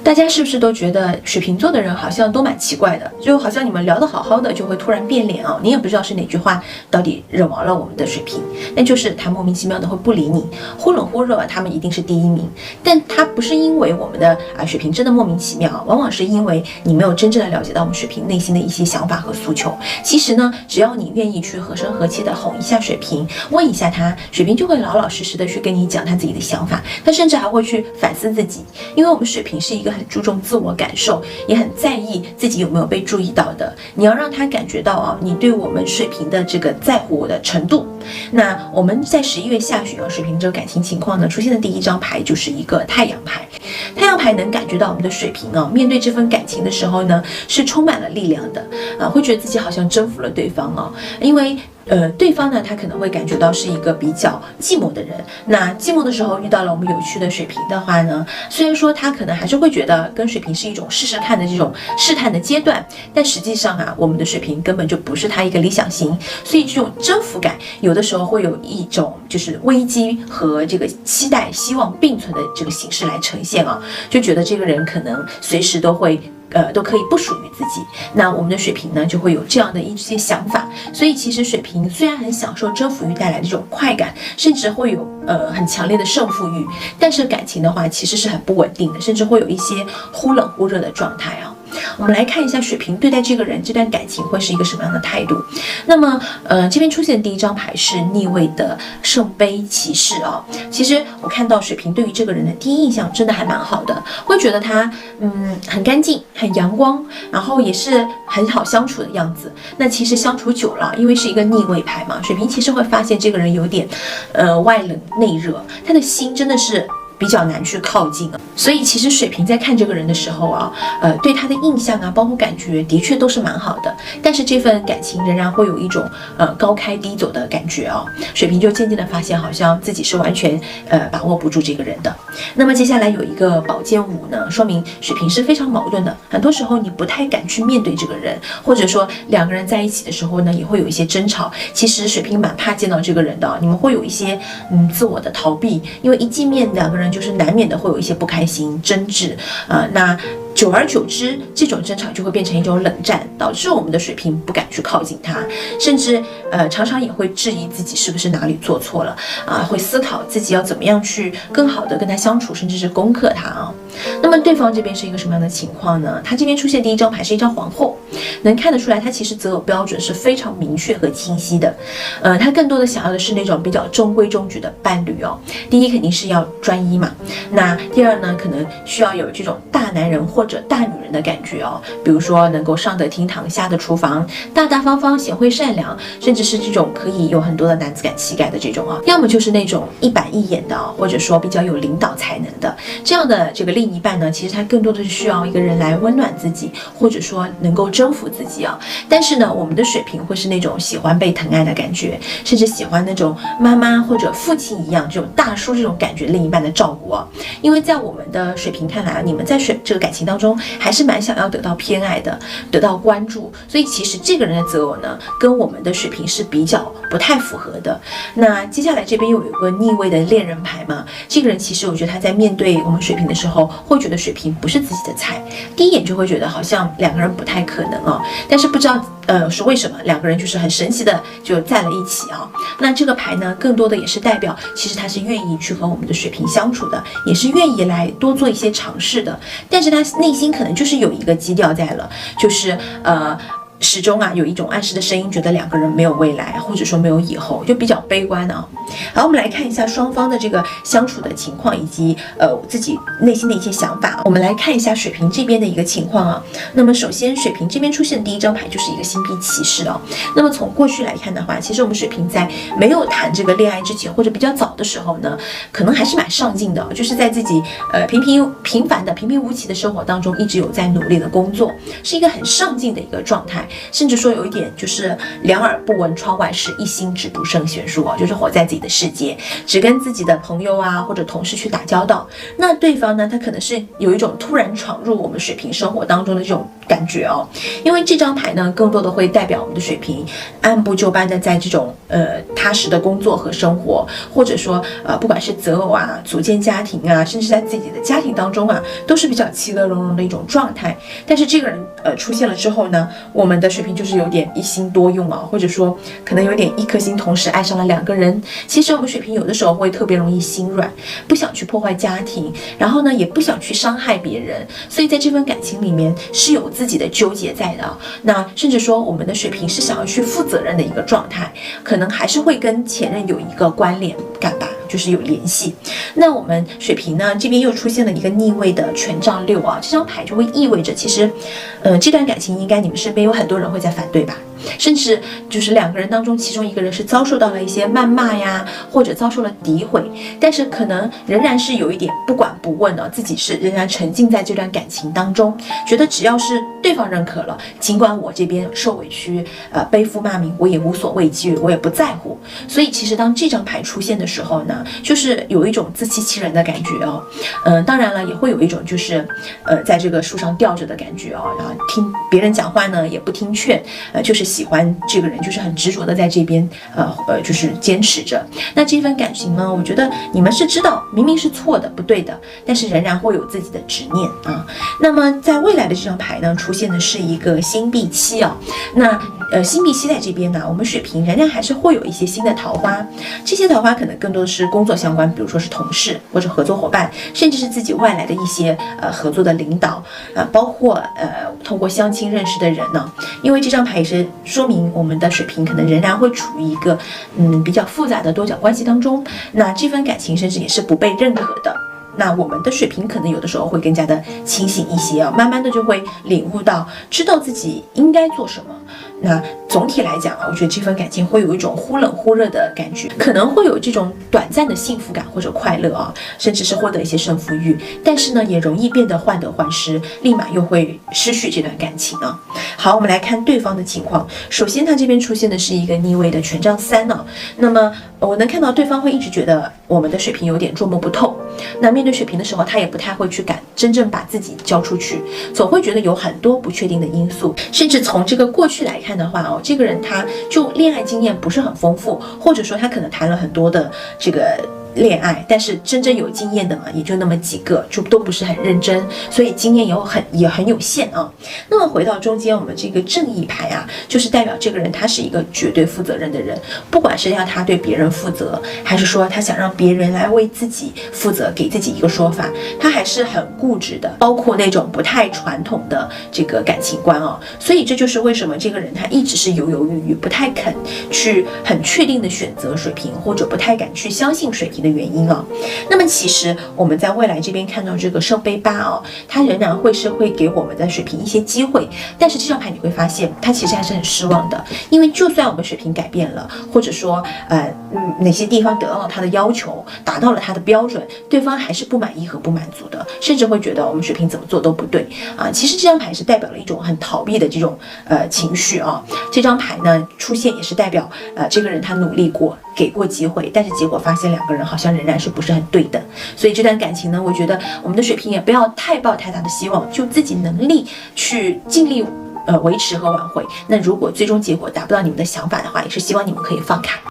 大家是不是都觉得水瓶座的人好像都蛮奇怪的？就好像你们聊得好好的，就会突然变脸啊！你也不知道是哪句话到底惹毛了我们的水瓶，那就是他莫名其妙的会不理你，忽冷忽热，他们一定是第一名。但他不是因为我们的水瓶真的莫名其妙，往往是因为你没有真正的了解到我们水瓶内心的一些想法和诉求。其实呢，只要你愿意去和声和气的哄一下水瓶，问一下他，水瓶就会老老实实的去跟你讲他自己的想法，他甚至还会去反思自己，因为我们水瓶是一个很注重自我感受，也很在意自己有没有被注意到的。你要让他感觉到你对我们水瓶的这个在乎的程度。那我们在11月下旬水瓶这个感情情况呢，出现的第一张牌就是一个太阳牌。太阳牌能感觉到我们的水瓶面对这份感情的时候呢，是充满了力量的会觉得自己好像征服了对方因为对方呢，他可能会感觉到是一个比较寂寞的人。那寂寞的时候遇到了我们有趣的水瓶的话呢，虽然说他可能还是会觉得跟水瓶是一种试试看的这种试探的阶段，但实际上我们的水瓶根本就不是他一个理想型，所以这种征服感有的时候会有一种就是危机和这个期待、希望并存的这个形式来呈现就觉得这个人可能随时都会。都可以不属于自己，那我们的水瓶呢就会有这样的一些想法，所以其实水瓶虽然很享受征服欲带来的这种快感，甚至会有很强烈的胜负欲，但是感情的话其实是很不稳定的，甚至会有一些忽冷忽热的状态我们来看一下水瓶对待这个人这段感情会是一个什么样的态度。那么这边出现的第一张牌是逆位的圣杯骑士其实我看到水瓶对于这个人的第一印象真的还蛮好的，会觉得他很干净很阳光，然后也是很好相处的样子。那其实相处久了，因为是一个逆位牌嘛，水瓶其实会发现这个人有点外冷内热，他的心真的是比较难去靠近所以其实水瓶在看这个人的时候对他的印象包括感觉的确都是蛮好的，但是这份感情仍然会有一种高开低走的感觉水瓶就渐渐的发现好像自己是完全把握不住这个人的。那么接下来有一个宝剑五呢，说明水瓶是非常矛盾的，很多时候你不太敢去面对这个人，或者说两个人在一起的时候呢也会有一些争吵，其实水瓶蛮怕见到这个人的，你们会有一些自我的逃避，因为一见面两个人就是难免的会有一些不开心争执那久而久之这种争吵就会变成一种冷战，导致我们的水瓶不敢去靠近他，甚至常常也会质疑自己是不是哪里做错了会思考自己要怎么样去更好的跟他相处，甚至是攻克他那么对方这边是一个什么样的情况呢？他这边出现第一张牌是一张皇后，能看得出来他其实择偶标准是非常明确和清晰的他更多的想要的是那种比较中规中矩的伴侣第一肯定是要专一嘛，那第二呢可能需要有这种大男人或者大女人的感觉比如说能够上得厅堂下得厨房，大大方方贤惠善良，甚至是这种可以有很多的男子感气概的这种要么就是那种一板一眼的或者说比较有领导才能的这样的这个另一半呢，其实他更多的是需要一个人来温暖自己，或者说能够征服自己但是呢我们的水瓶会是那种喜欢被疼爱的感觉，甚至喜欢那种妈妈或者父亲一样这种大叔这种感觉另一半的照顾因为在我们的水瓶看来你们在这个感情当中还是蛮想要得到偏爱的，得到关注，所以其实这个人的择偶呢跟我们的水瓶是比较不太符合的。那接下来这边又有一个逆位的恋人牌嘛，这个人其实我觉得他在面对我们水瓶的时候会觉得水瓶不是自己的菜，第一眼就会觉得好像两个人不太可能但是不知道是为什么两个人就是很神奇的就在了一起那这个牌呢更多的也是代表其实他是愿意去和我们的水瓶相处的，也是愿意来多做一些尝试的，但是他内心可能就是有一个基调在了，就是始终有一种暗示的声音，觉得两个人没有未来，或者说没有以后，就比较悲观好，我们来看一下双方的这个相处的情况，以及自己内心的一些想法。我们来看一下水瓶这边的一个情况那么首先水瓶这边出现的第一张牌就是一个星币骑士那么从过去来看的话，其实我们水瓶在没有谈这个恋爱之前，或者比较早的时候呢，可能还是蛮上进的就是在自己平凡的平平无奇的生活当中一直有在努力的工作，是一个很上进的一个状态。甚至说有一点就是两耳不闻窗外事，一心只读圣贤书啊，就是活在自己的世界，只跟自己的朋友啊或者同事去打交道。那对方呢，他可能是有一种突然闯入我们水瓶生活当中的这种感觉哦，因为这张牌呢，更多的会代表我们的水瓶按部就班的在这种踏实的工作和生活，或者说不管是择偶啊、组建家庭啊，甚至在自己的家庭当中啊，都是比较其乐融融的一种状态。但是这个人出现了之后呢，我们的水瓶就是有点一心多用啊，或者说可能有点一颗心同时爱上了两个人。其实我们水瓶有的时候会特别容易心软，不想去破坏家庭，然后呢也不想去伤害别人，所以在这份感情里面是有自己的纠结在的。那甚至说我们的水瓶是想要去负责任的一个状态，可能还是会跟前任有一个关联感吧，就是有联系。那我们水瓶呢，这边又出现了一个逆位的权杖6啊，这张牌就会意味着，其实，这段感情应该你们身边有很多人会在反对吧，甚至就是两个人当中，其中一个人是遭受到了一些谩骂呀，或者遭受了诋毁，但是可能仍然是有一点不管不问的，自己是仍然沉浸在这段感情当中，觉得只要是对方认可了，尽管我这边受委屈，背负骂名，我也无所畏惧，我也不在乎。所以其实当这张牌出现的时候呢，就是有一种自欺欺人的感觉哦。当然了，也会有一种就是在这个树上吊着的感觉哦，然后听别人讲话呢也不听劝，就是喜欢这个人，就是很执着的在这边就是坚持着。那这份感情呢，我觉得你们是知道明明是错的不对的，但是仍然会有自己的执念啊。那么在未来的这张牌呢，出现的是一个星币7啊。那星币7在这边呢，我们水瓶仍然还是会有一些新的桃花，这些桃花可能更多的是工作相关，比如说是同事或者合作伙伴，甚至是自己外来的一些合作的领导包括通过相亲认识的人呢。因为这张牌也是说明我们的水瓶可能仍然会处于一个比较复杂的多角关系当中，那这份感情甚至也是不被认可的。那我们的水瓶可能有的时候会更加的清醒一些啊，慢慢的就会领悟到，知道自己应该做什么。那总体来讲啊，我觉得这份感情会有一种忽冷忽热的感觉，可能会有这种短暂的幸福感或者快乐啊，甚至是获得一些胜负欲，但是呢，也容易变得患得患失，立马又会失去这段感情啊。好，我们来看对方的情况。首先，他这边出现的是一个逆位的权杖3啊，那么我能看到对方会一直觉得我们的水瓶有点捉摸不透。那面对水瓶的时候，他也不太会去敢真正把自己交出去，总会觉得有很多不确定的因素，甚至从这个过去来看的话哦，这个人他就恋爱经验不是很丰富，或者说他可能谈了很多的这个恋爱，但是真正有经验的嘛，也就那么几个，就都不是很认真，所以经验也很有限啊。那么回到中间，我们这个正义牌啊，就是代表这个人他是一个绝对负责任的人，不管是要他对别人负责，还是说他想让别人来为自己负责，给自己一个说法，他还是很固执的，包括那种不太传统的这个感情观啊。所以这就是为什么这个人他一直是犹犹豫豫，不太肯去很确定的选择水瓶，或者不太敢去相信水瓶的原因啊。那么其实我们在未来这边看到这个圣杯8啊，它仍然会给我们的水瓶一些机会，但是这张牌你会发现它其实还是很失望的，因为就算我们水瓶改变了，或者说哪些地方得到了他的要求，达到了他的标准，对方还是不满意和不满足的，甚至会觉得我们水瓶怎么做都不对啊。其实这张牌是代表了一种很逃避的这种情绪啊。这张牌呢出现也是代表这个人他努力过，给过机会，但是结果发现两个人好像仍然是不是很对的。所以这段感情呢，我觉得我们的水瓶也不要太抱太大的希望，就自己能力去尽力维持和挽回。那如果最终结果达不到你们的想法的话，也是希望你们可以放开。